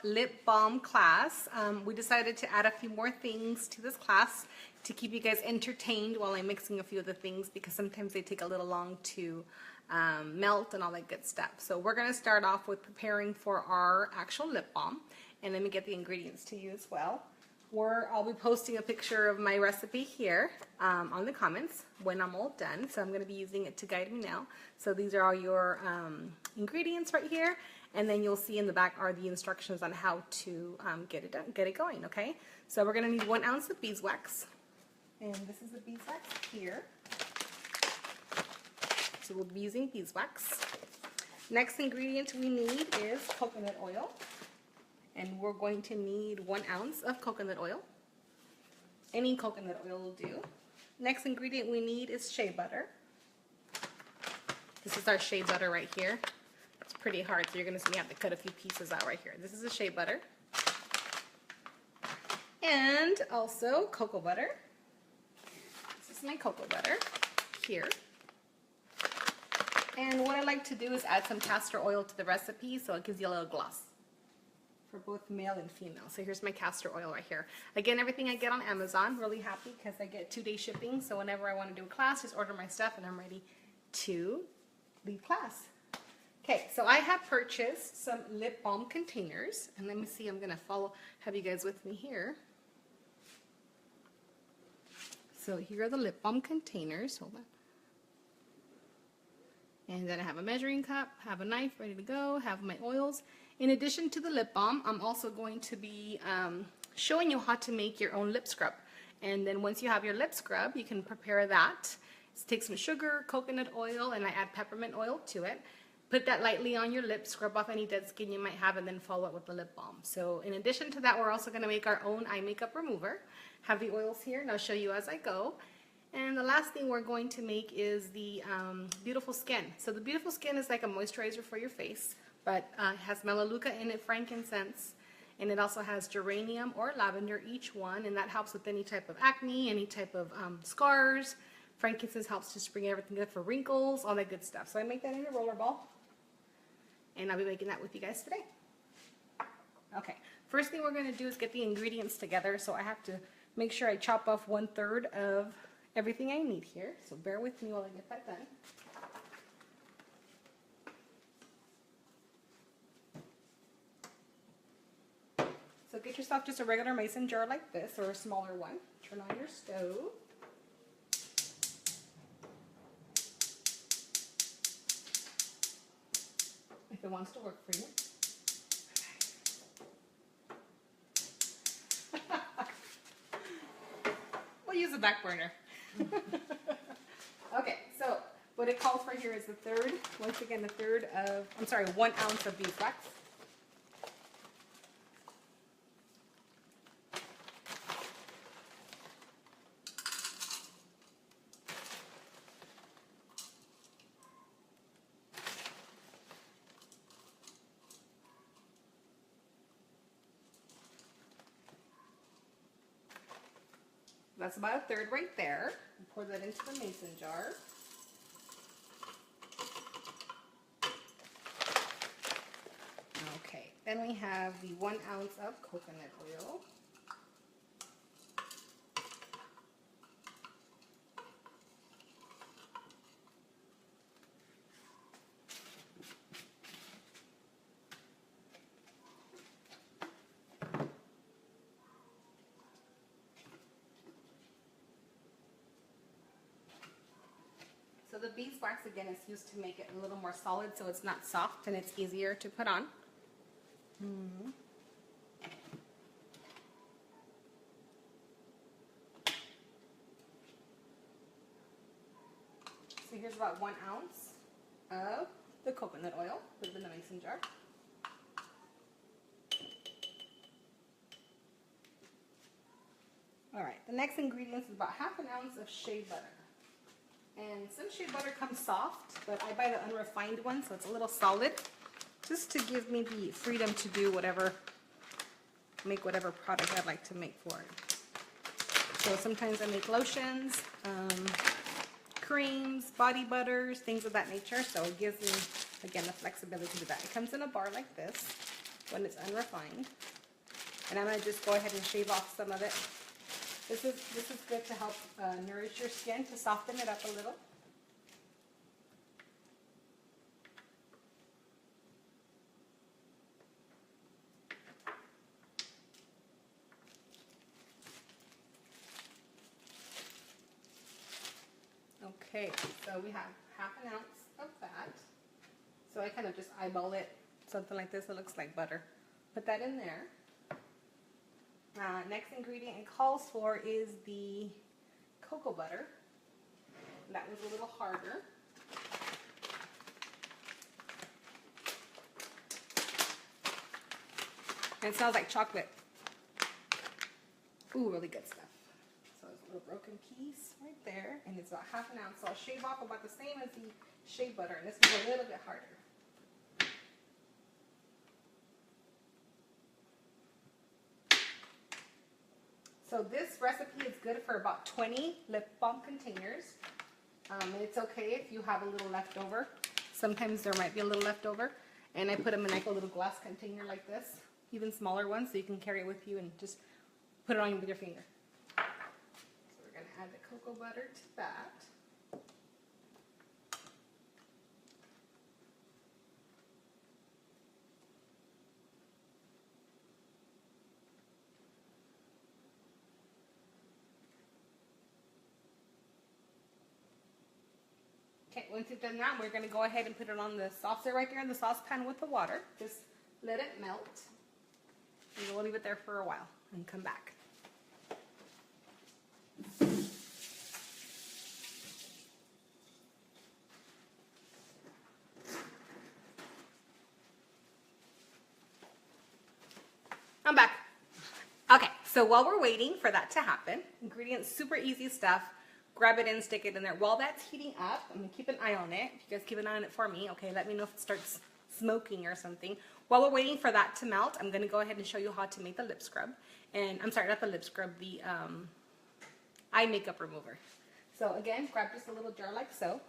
lip balm class. We decided to add a few more things to this class to keep you guys entertained while I'm mixing a few of the things, because sometimes they take a little long to melt and all that good stuff. So we're going to start off with preparing for our actual lip balm, and let me get the ingredients to you as well. I'll be posting a picture of my recipe here on the comments when I'm all done. So I'm going to be using it to guide me now. So these are all your ingredients right here, and then you'll see in the back are the instructions on how to get it going. Okay. So we're going to need 1 ounce of beeswax, and this is the beeswax here. So we'll be using beeswax. Next ingredient we need is coconut oil. And we're going to need 1 ounce of coconut oil. Any coconut oil will do. Next ingredient we need is shea butter. This is our shea butter right here. It's pretty hard, so you're going to see me have to cut a few pieces out right here. This is the shea butter. And also cocoa butter. This is my cocoa butter here. And what I like to do is add some castor oil to the recipe so it gives you a little gloss for both male and female. So here's my castor oil right here. Again, everything I get on Amazon. Really happy because I get 2-day shipping. So whenever I want to do a class, just order my stuff and I'm ready to leave class. Okay, so I have purchased some lip balm containers. And let me see, I'm going to have you guys with me here. So here are the lip balm containers. Hold on. And then I have a measuring cup, have a knife ready to go, have my oils. In addition to the lip balm, I'm also going to be showing you how to make your own lip scrub. And then once you have your lip scrub, you can prepare that. Take some sugar, coconut oil, and I add peppermint oil to it. Put that lightly on your lips, scrub off any dead skin you might have, and then follow it with the lip balm. So in addition to that, we're also going to make our own eye makeup remover. Have the oils here, and I'll show you as I go. And the last thing we're going to make is the beautiful skin. So the beautiful skin is like a moisturizer for your face, but it has melaleuca in it, frankincense, and it also has geranium or lavender, each one, and that helps with any type of acne, any type of scars. Frankincense helps to bring everything good for wrinkles, all that good stuff. So I make that in a roller ball, and I'll be making that with you guys today. Okay, first thing we're going to do is get the ingredients together, so I have to make sure I chop off 1/3 of everything I need here, so bear with me while I get that done. So get yourself just a regular mason jar like this, or a smaller one. Turn on your stove. If it wants to work for you. We'll use a back burner. Okay, so what it calls for here is once again, 1 ounce of beeswax. That's about 1/3 right there. Pour that into the mason jar. Okay, then we have the 1 ounce of coconut oil. So the beeswax, again, is used to make it a little more solid, so it's not soft and it's easier to put on. So here's about 1 ounce of the coconut oil. Put it in the mason jar. All right, the next ingredient is about 1/2 ounce of shea butter. And some shea butter comes soft, but I buy the unrefined one, so it's a little solid, just to give me the freedom to do make whatever product I'd like to make for it. So sometimes I make lotions, creams, body butters, things of that nature, so it gives me, again, the flexibility to do that. It comes in a bar like this. when it's unrefined. And I'm going to just go ahead and shave off some of it. This is good to help nourish your skin, to soften it up a little. Okay, so we have half an ounce of that. So I kind of just eyeball it, something like this. It looks like butter. Put that in there. Next ingredient it calls for is the cocoa butter. That was a little harder. And it smells like chocolate. Ooh, really good stuff. So there's a little broken piece right there, and it's about half an ounce. So I'll shave off about the same as the shea butter, and this is a little bit harder. So this recipe is good for about 20 lip balm containers. It's okay if you have a little left over. Sometimes there might be a little left over, and I put them in like a little glass container like this, even smaller ones, so you can carry it with you and just put it on with your finger. So we're going to add the cocoa butter to that. Okay, once you've done that, we're going to go ahead and put it on the saucer right there in the saucepan with the water. Just let it melt. And we'll leave it there for a while and come back. I'm back. Okay, so while we're waiting for that to happen, ingredients, super easy stuff. Grab it in, stick it in there. While that's heating up, I'm going to keep an eye on it. If you guys keep an eye on it for me, okay, let me know if it starts smoking or something. While we're waiting for that to melt, I'm going to go ahead and show you how to make the lip scrub. And I'm sorry, not the lip scrub, the eye makeup remover. So again, grab just a little jar like so.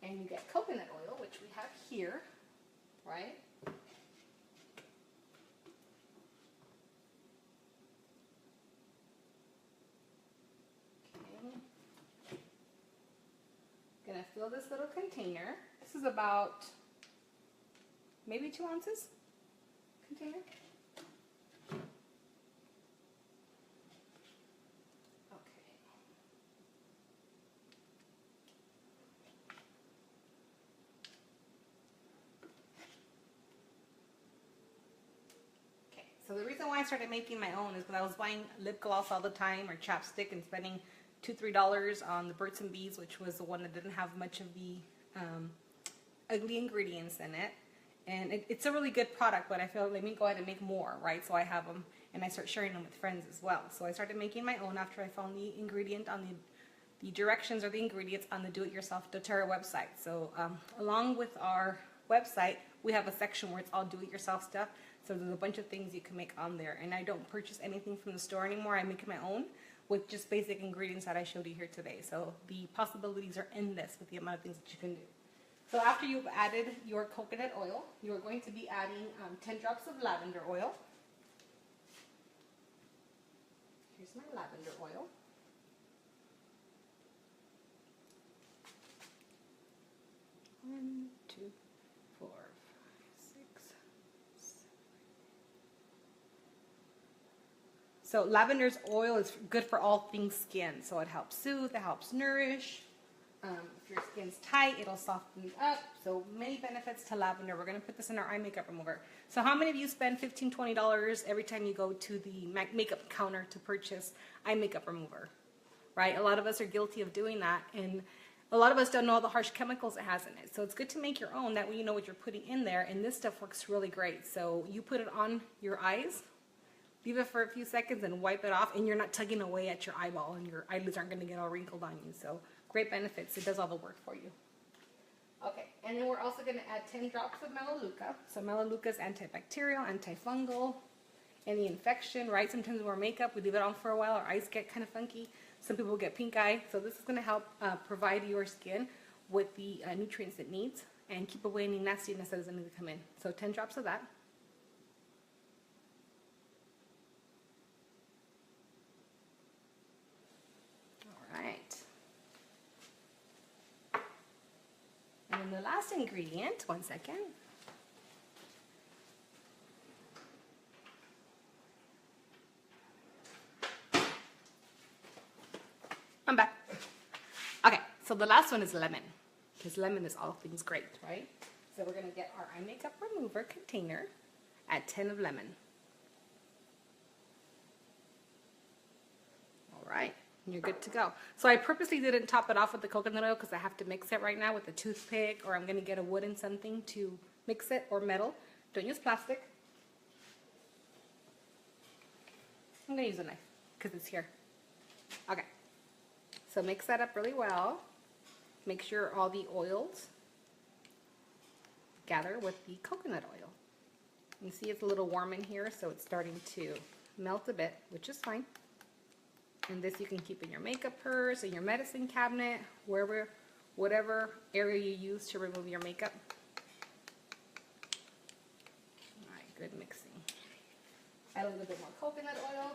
And you get coconut oil, which we have here, right? Gonna fill this little container. This is about maybe 2 ounces container. Okay. Okay, so the reason why I started making my own is because I was buying lip gloss all the time or chapstick and spending $2-3 on the Burt's and Bees, which was the one that didn't have much of the ugly ingredients in it. And it's a really good product, but I feel let me go ahead and make more, right? So I have them and I start sharing them with friends as well. So I started making my own after I found the ingredient on the directions or the ingredients on the do-it-yourself doTERRA website. So along with our website, we have a section where it's all do-it-yourself stuff. So there's a bunch of things you can make on there. And I don't purchase anything from the store anymore. I make my own with just basic ingredients that I showed you here today. So the possibilities are endless with the amount of things that you can do. So after you've added your coconut oil, you are going to be adding 10 drops of lavender oil. Here's my lavender oil. One, two, 4, 5, 6, 7. So lavender's oil is good for all things skin. So it helps soothe, it helps nourish. If your skin's tight, it'll soften it up. So many benefits to lavender. We're going to put this in our eye makeup remover. So how many of you spend $15, $20 every time you go to the makeup counter to purchase eye makeup remover? Right? A lot of us are guilty of doing that, and a lot of us don't know all the harsh chemicals it has in it. So it's good to make your own. That way you know what you're putting in there, and this stuff works really great. So you put it on your eyes, leave it for a few seconds, and wipe it off, and you're not tugging away at your eyeball, and your eyelids aren't going to get all wrinkled on you. So great benefits. It does all the work for you. Okay, and then we're also going to add 10 drops of melaleuca. So melaleuca is antibacterial, antifungal, any infection, right? Sometimes when we're makeup, we leave it on for a while, our eyes get kind of funky. Some people get pink eye. So this is going to help provide your skin with the nutrients it needs and keep away any nastiness that doesn't need to come in. So 10 drops of that. last ingredient, one second. I'm back. Okay, so the last one is lemon, because lemon is all things great, right? So we're going to get our eye makeup remover container, add 10 of lemon. All right, and you're good to go. So I purposely didn't top it off with the coconut oil because I have to mix it right now with a toothpick, or I'm going to get a wooden something to mix it, or metal. Don't use plastic. I'm going to use a knife because it's here. Okay. So mix that up really well. Make sure all the oils gather with the coconut oil. You see it's a little warm in here, so it's starting to melt a bit, which is fine. And this you can keep in your makeup purse, in your medicine cabinet, wherever, whatever area you use to remove your makeup. All right, good mixing. Add a little bit more coconut oil.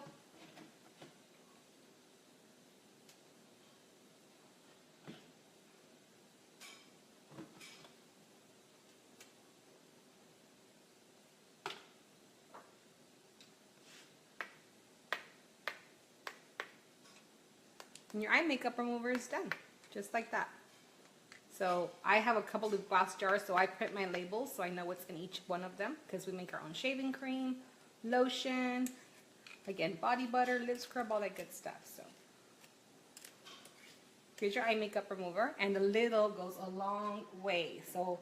And your eye makeup remover is done, just like that. So I have a couple of glass jars, so I print my labels so I know what's in each one of them, because we make our own shaving cream, lotion, again, body butter, lip scrub, all that good stuff. So here's your eye makeup remover, and the little goes a long way. So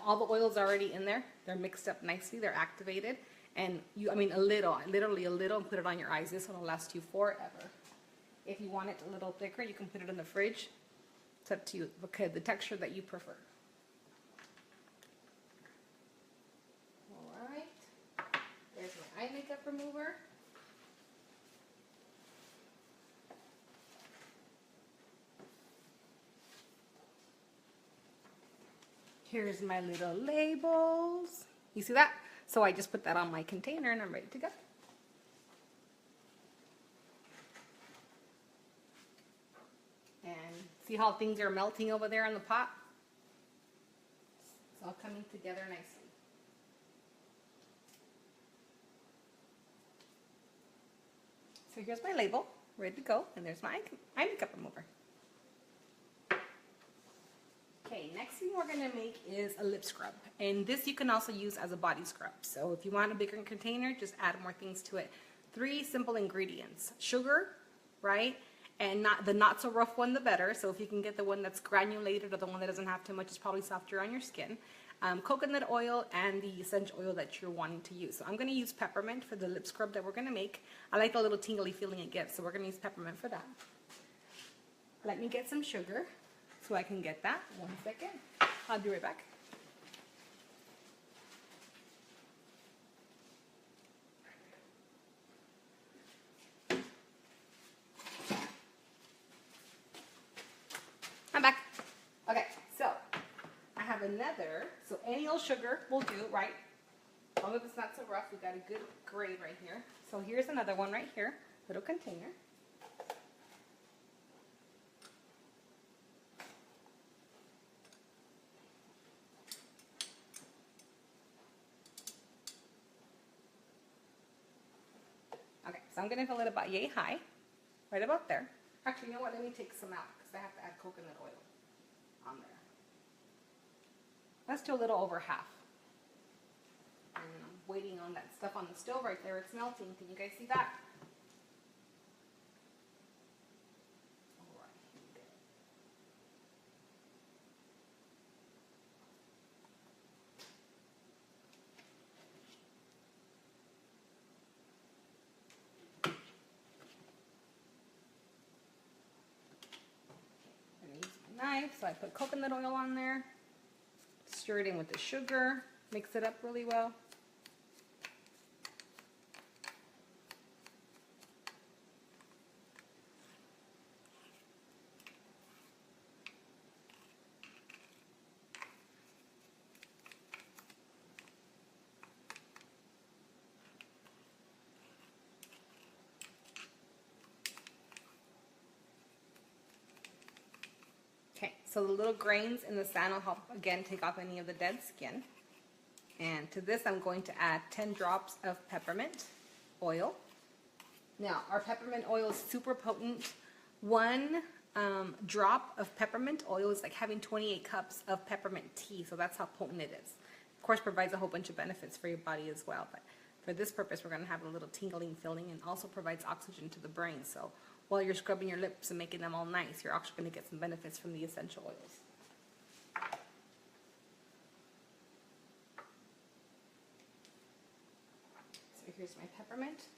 all the oils are already in there. They're mixed up nicely. They're activated. And a little, literally a little, and put it on your eyes. This one will last you forever. If you want it a little thicker, you can put it in the fridge. It's up to you, okay, the texture that you prefer. All right, there's my eye makeup remover. Here's my little labels. You see that? So I just put that on my container and I'm ready to go. See how things are melting over there in the pot? It's all coming together nicely. So here's my label, ready to go, and there's my eye makeup remover. Okay, next thing we're going to make is a lip scrub, and this you can also use as a body scrub. So if you want a bigger container, just add more things to it. 3 simple ingredients: sugar, right? And not so rough one, the better. So if you can get the one that's granulated, or the one that doesn't have too much, it's probably softer on your skin. Coconut oil and the essential oil that you're wanting to use. So I'm going to use peppermint for the lip scrub that we're going to make. I like the little tingly feeling it gives, so we're going to use peppermint for that. Let me get some sugar so I can get that. 1 second. I'll be right back. I'm back. Okay, so I have another, so any old sugar will do, right? As long as it's not so rough, we got a good grade right here. So here's another one right here, little container. Okay, so I'm gonna fill it about yay high, right about there. Actually, you know what, let me take some out, because I have to add coconut oil on there. Let's do a little over half. And I'm waiting on that stuff on the stove right there. It's melting. Can you guys see that? All right, here we go. I'm going to use my knife, so I put coconut oil on there. Stir it in with the sugar, mix it up really well. Okay, So the little grains in the sand will help, again, take off any of the dead skin. And to this, I'm going to add 10 drops of peppermint oil. Now, our peppermint oil is super potent. One drop of peppermint oil is like having 28 cups of peppermint tea, so that's how potent it is. Of course, provides a whole bunch of benefits for your body as well, but for this purpose, we're going to have a little tingling feeling, and also provides oxygen to the brain. So while you're scrubbing your lips and making them all nice, you're actually going to get some benefits from the essential oils. So here's my peppermint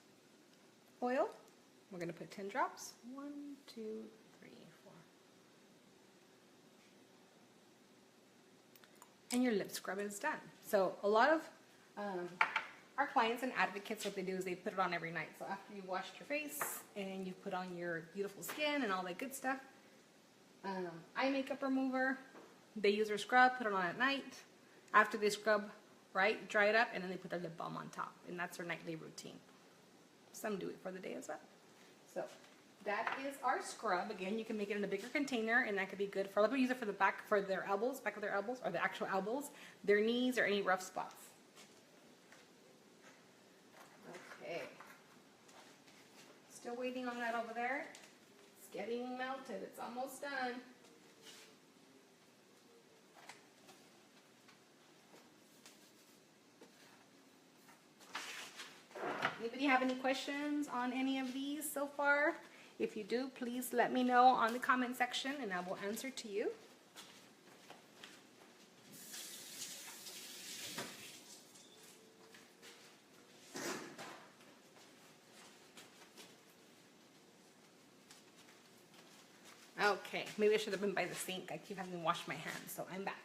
oil. We're going to put 10 drops. 1, 2, 3, 4. And your lip scrub is done. So a lot of our clients and advocates, what they do is they put it on every night. So after you washed your face and you put on your beautiful skin and all that good stuff, eye makeup remover, they use their scrub, put it on at night. After they scrub, right, dry it up, and then they put their lip balm on top. And that's their nightly routine. Some do it for the day as well. So that is our scrub. Again, you can make it in a bigger container, and that could be good for, a lot of people use it for the back, for their elbows, back of their elbows, or the actual elbows, their knees, or any rough spots. Okay. Still waiting on that over there. It's getting melted. It's almost done. Anybody have any questions on any of these so far? If you do, please let me know on the comment section and I will answer to you. Okay, maybe I should have been by the sink. I keep having to wash my hands, so I'm back.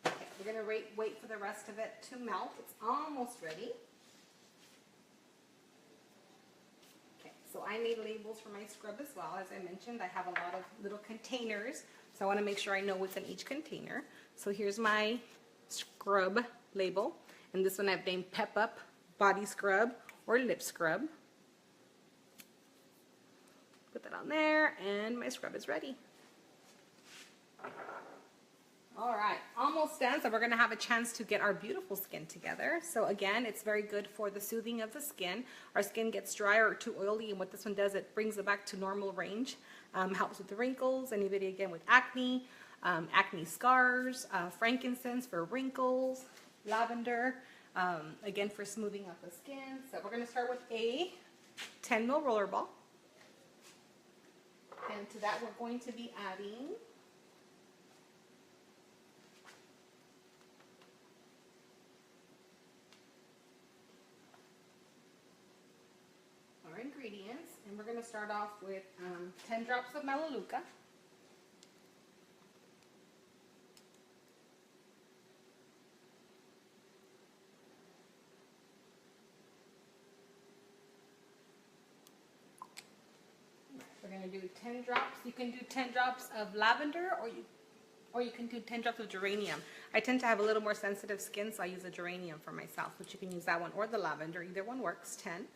Okay, we're gonna wait for the rest of it to melt. It's almost ready. Okay, so I made labels for my scrub as well. As I mentioned, I have a lot of little containers, so I want to make sure I know what's in each container. So here's my scrub label, and this one I've named Pep Up Body Scrub or Lip Scrub. Put that on there, and my scrub is ready. All right, almost done. So we're going to have a chance to get our beautiful skin together. So again, it's very good for the soothing of the skin. Our skin gets drier or too oily, and what this one does, it brings it back to normal range. Helps with the wrinkles. Anybody again with acne, acne scars, frankincense for wrinkles, lavender, again for smoothing up the skin. So we're going to start with a 10 ml roller ball. And to that, we're going to be adding our ingredients. And we're going to start off with 10 drops of Melaleuca. We're going to do 10 drops. You can do 10 drops of lavender, or you can do 10 drops of geranium. I tend to have a little more sensitive skin, so I use a geranium for myself, but you can use that one or the lavender. Either one works. 10.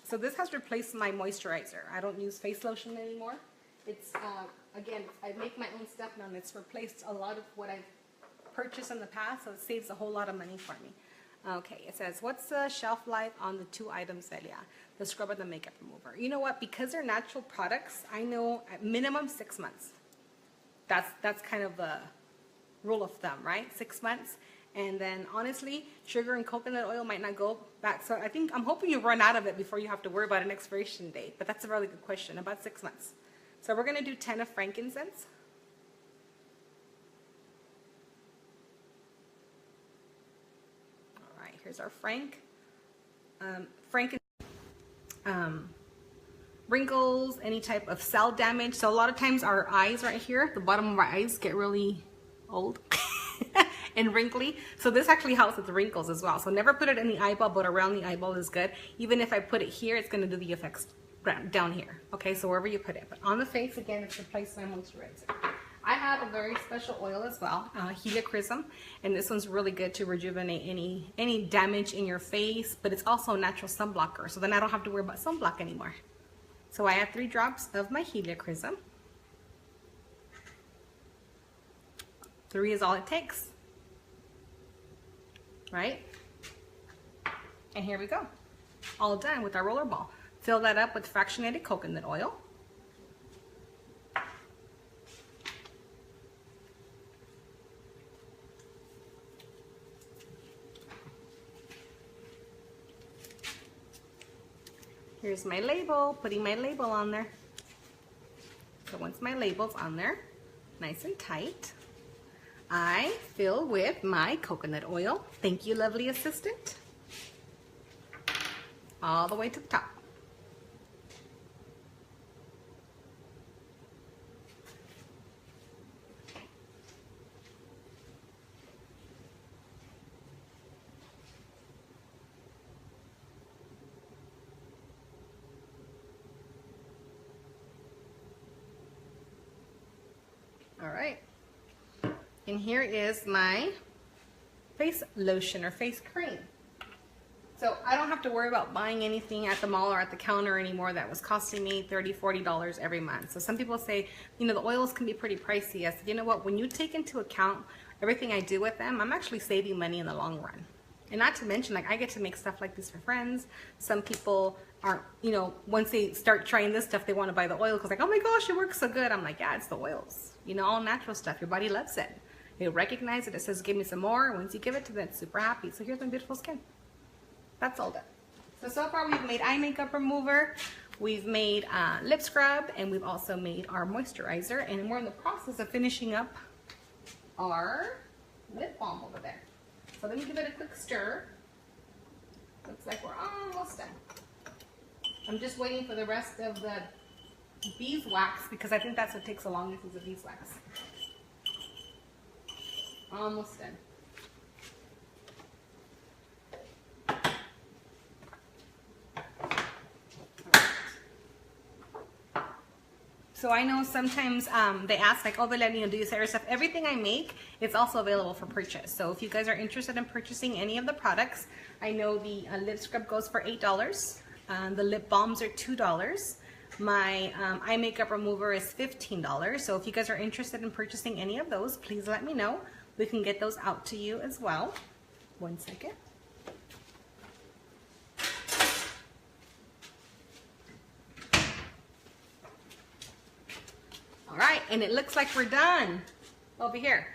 So this has replaced my moisturizer. I don't use face lotion anymore. It's, again, I make my own stuff now, and it's replaced a lot of what I've purchased in the past, so it saves a whole lot of money for me. Okay, it says, what's the shelf life on the 2 items, Velia? The scrub and the makeup remover. You know what? Because they're natural products, I know at minimum 6 months. That's kind of the rule of thumb, right? 6 months. And then honestly, sugar and coconut oil might not go back. So I'm hoping you run out of it before you have to worry about an expiration date. But that's a really good question, about 6 months. So we're going to do 10 of frankincense. Here's our wrinkles, any type of cell damage. So a lot of times our eyes right here, the bottom of our eyes get really old and wrinkly. So this actually helps with the wrinkles as well. So never put it in the eyeball, but around the eyeball is good. Even if I put it here, it's going to do the effects down here. Okay, so wherever you put it. But on the face, again, it's replaced my moisturizer. I have a very special oil as well, helichrysum, and this one's really good to rejuvenate any damage in your face, but it's also a natural sun blocker, so then I don't have to worry about sunblock anymore. So I add 3 drops of my helichrysum. 3 is all it takes, right? And here we go, all done with our roller ball. Fill that up with fractionated coconut oil. Here's my label, putting my label on there. So once my label's on there, nice and tight, I fill with my coconut oil. Thank you, lovely assistant. All the way to the top. All right, and here is my face lotion or face cream. So I don't have to worry about buying anything at the mall or at the counter anymore that was costing me $30, $40 every month. So some people say, you know, the oils can be pretty pricey. I said, you know what, when you take into account everything I do with them, I'm actually saving money in the long run. And not to mention, like, I get to make stuff like this for friends. Some people aren't, you know, once they start trying this stuff, they want to buy the oil because like, oh my gosh, it works so good. I'm like, yeah, it's the oils. You know, all natural stuff. Your body loves it. They recognize it. It says, give me some more. Once you give it to them, it's super happy. So here's my beautiful skin. That's all done. So far we've made eye makeup remover, we've made lip scrub, and we've also made our moisturizer. And we're in the process of finishing up our lip balm over there. So let me give it a quick stir. Looks like we're almost done. I'm just waiting for the rest of the beeswax because I think that's what takes the longest is the beeswax. Almost done. So I know sometimes they ask like, oh, Velia, do you sell your stuff? Everything I make, it's also available for purchase. So if you guys are interested in purchasing any of the products, I know the lip scrub goes for $8. The lip balms are $2. My eye makeup remover is $15. So if you guys are interested in purchasing any of those, please let me know. We can get those out to you as well. 1 second. All right, and it looks like we're done over here.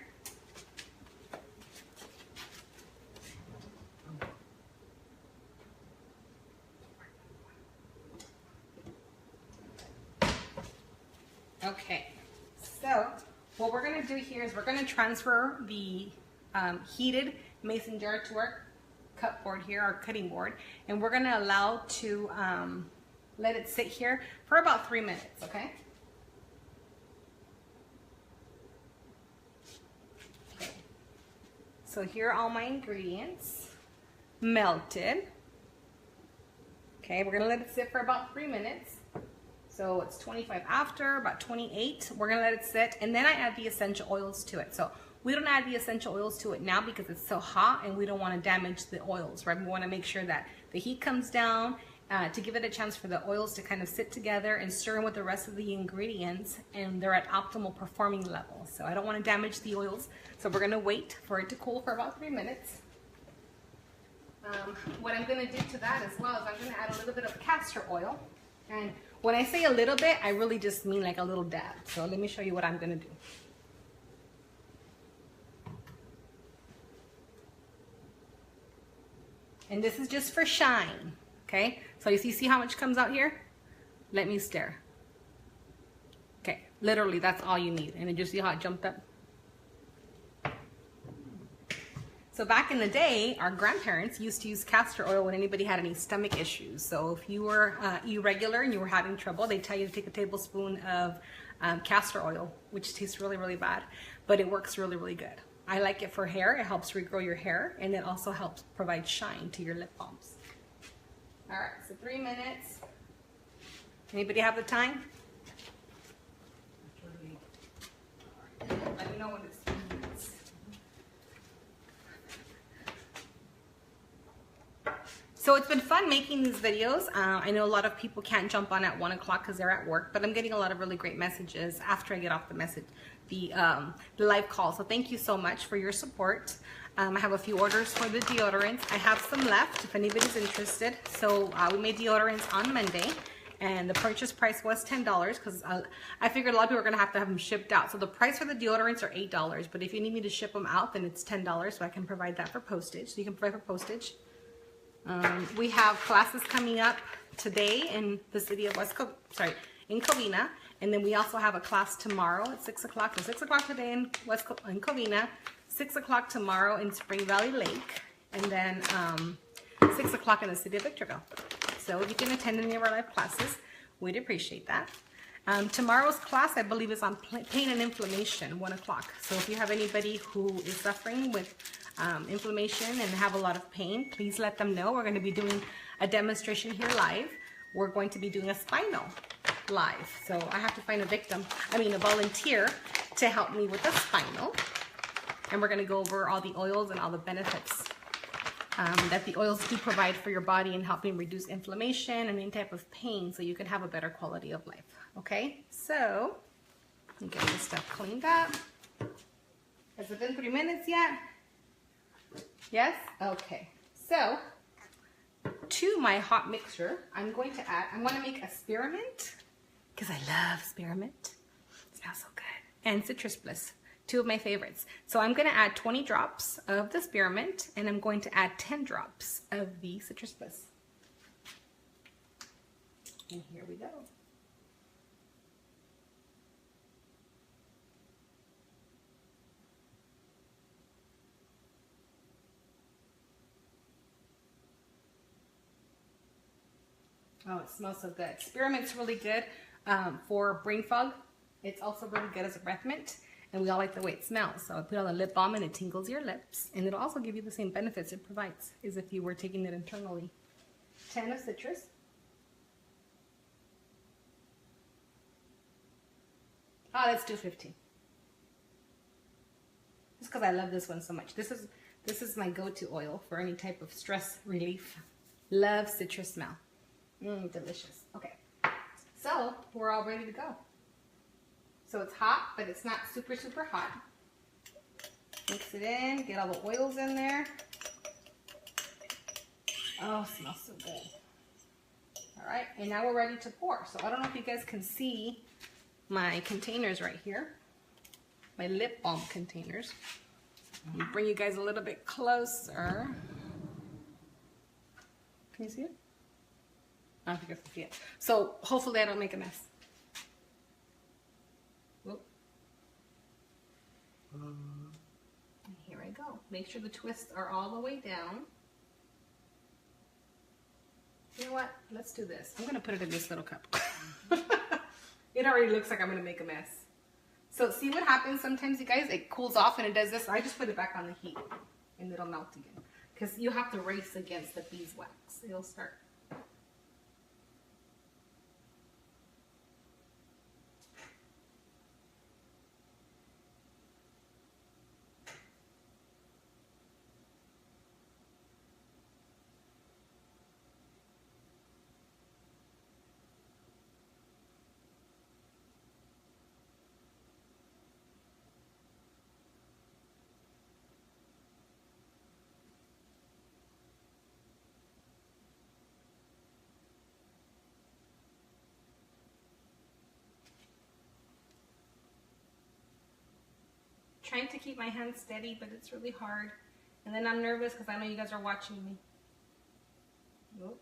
Okay, so what we're gonna do here is we're gonna transfer the heated mason jar to our cut board here, our cutting board, and we're gonna allow to let it sit here for about 3 minutes, okay? So here are all my ingredients, melted. Okay, we're gonna let it sit for about 3 minutes. So it's 25 after, about 28. We're gonna let it sit, and then I add the essential oils to it. So we don't add the essential oils to it now because it's so hot and we don't wanna damage the oils, right? We wanna make sure that the heat comes down to give it a chance for the oils to kind of sit together and stir in with the rest of the ingredients, and they're at optimal performing level. So I don't want to damage the oils, so we're going to wait for it to cool for about 3 minutes. What I'm going to do to that as well is I'm going to add a little bit of castor oil, and when I say a little bit, I really just mean like a little dab. So let me show you what I'm going to do. And this is just for shine. Okay, so you see how much comes out here? Let me stir. Okay, literally that's all you need. And then you see how it jumped up? So back in the day, our grandparents used to use castor oil when anybody had any stomach issues. So if you were irregular and you were having trouble, they tell you to take a tablespoon of castor oil, which tastes really, really bad, but it works really, really good. I like it for hair. It helps regrow your hair, and it also helps provide shine to your lip balms. All right, so 3 minutes. Anybody have the time? Let me know when it's 3 minutes. So it's been fun making these videos. I know a lot of people can't jump on at 1 o'clock because they're at work, but I'm getting a lot of really great messages after I get off the live call. So thank you so much for your support. I have a few orders for the deodorants. I have some left if anybody's interested. So we made deodorants on Monday, and the purchase price was $10 because I figured a lot of people are going to have them shipped out. So the price for the deodorants are $8, but if you need me to ship them out, then it's $10, so I can provide that for postage. So you can provide for postage. We have classes coming up today in the city of in Covina, and then we also have a class tomorrow at 6 o'clock. So 6 o'clock today in Covina, 6 o'clock tomorrow in Spring Valley Lake, and then 6 o'clock in the city of Victorville. So you can attend any of our live classes. We'd appreciate that. Tomorrow's class, I believe, is on pain and inflammation, 1 o'clock. So if you have anybody who is suffering with inflammation and have a lot of pain, please let them know. We're going to be doing a demonstration here live. We're going to be doing a spinal live. So I have to find a volunteer to help me with the spinal. And we're going to go over all the oils and all the benefits that the oils do provide for your body in helping reduce inflammation and any type of pain so you can have a better quality of life. Okay, so let me get this stuff cleaned up. Has it been 3 minutes yet? Yes? Okay. So, to my hot mixture, I'm going to make a spearmint, because I love spearmint. It smells so good. And citrus bliss, 2 of my favorites. So I'm going to add 20 drops of the spearmint, and I'm going to add 10 drops of the citrus bliss. And here we go. Oh, it smells so good. Spearmint's really good for brain fog. It's also really good as a breath mint, and we all like the way it smells. So I put on a lip balm and it tingles your lips, and it'll also give you the same benefits it provides as if you were taking it internally. 10 of citrus. Oh, let's do 15. Just because I love this one so much. This is my go-to oil for any type of stress relief. Love citrus smell. Delicious. Okay, so we're all ready to go. So it's hot, but it's not super, super hot. Mix it in, get all the oils in there. Oh, it smells so good. All right, and now we're ready to pour. So I don't know if you guys can see my containers right here, my lip balm containers. Let me bring you guys a little bit closer. Can you see it? I don't think I can see it. So hopefully I don't make a mess. Whoop. And here I go. Make sure the twists are all the way down. You know what? Let's do this. I'm going to put it in this little cup. It already looks like I'm going to make a mess. So see what happens sometimes, you guys? It cools off and it does this. I just put it back on the heat and it'll melt again. Because you have to race against the beeswax. It'll start. Trying to keep my hands steady, but it's really hard. And then I'm nervous because I know you guys are watching me. Nope.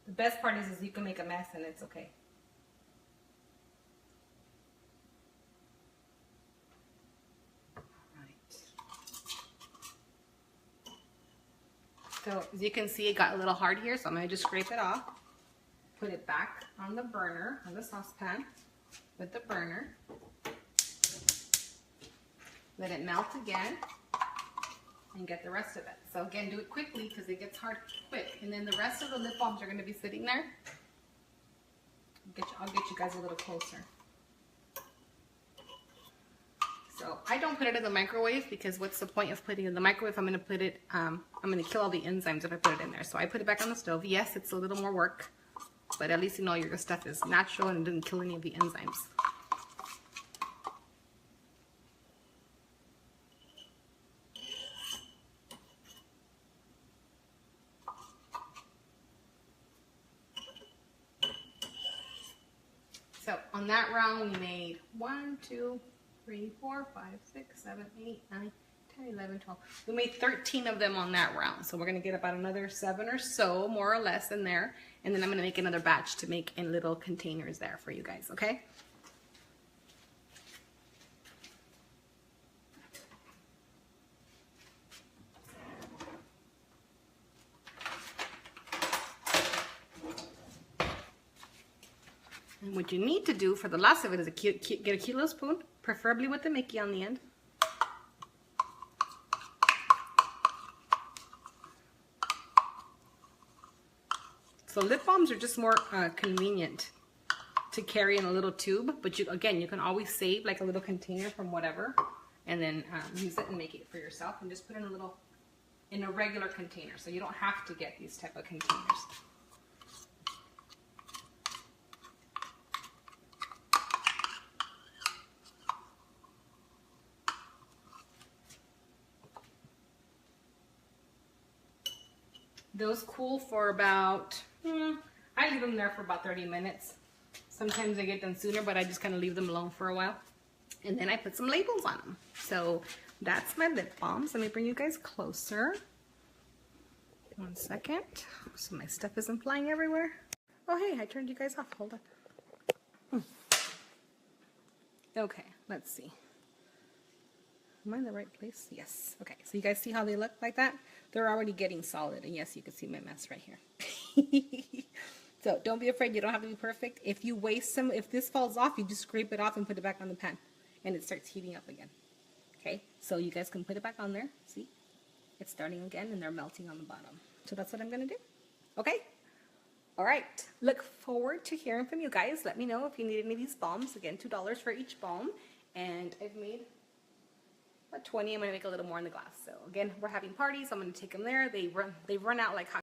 The best part is you can make a mess and it's okay. Alright. So as you can see, it got a little hard here, so I'm going to just scrape it off. Put it back on the burner, on the saucepan with the burner. Let it melt again and get the rest of it. So again, do it quickly because it gets hard quick. And then the rest of the lip balms are going to be sitting there. I'll get you guys a little closer. So I don't put it in the microwave because what's the point of putting it in the microwave? I'm going to kill all the enzymes if I put it in there. So I put it back on the stove. Yes, it's a little more work, but at least you know your stuff is natural and it doesn't kill any of the enzymes. So on that round we made 1, 2, 3, 4, 5, 6, 7, 8, 9, 10, 11, 12. We made 13 of them on that round. So we're going to get about another 7 or so, more or less, in there. And then I'm going to make another batch to make in little containers there for you guys, okay? And what you need to do for the last of it is get a cute little spoon, preferably with the Mickey on the end. So lip balms are just more convenient to carry in a little tube, but you can always save like a little container from whatever, and then use it and make it for yourself, and just put in a regular container, so you don't have to get these type of containers. Those cool for about, I leave them there for about 30 minutes. Sometimes I get them sooner, but I just kind of leave them alone for a while. And then I put some labels on them. So that's my lip balms. Let me bring you guys closer. 1 second. So my stuff isn't flying everywhere. Oh, hey, I turned you guys off. Hold on. Okay, let's see. Am I in the right place? Yes. Okay, so you guys see how they look like that? They're already getting solid, and yes, you can see my mess right here. So don't be afraid, you don't have to be perfect. If you waste some, if this falls off, you just scrape it off and put it back on the pan, and it starts heating up again. Okay, so you guys can put it back on there. See, it's starting again, and they're melting on the bottom. So that's what I'm gonna do. Okay. All right, look forward to hearing from you guys. Let me know if you need any of these balms. Again, $2 for each balm, and I've made 20. I'm going to make a little more in the glass. So again, we're having parties. I'm going to take them there. They run out like hot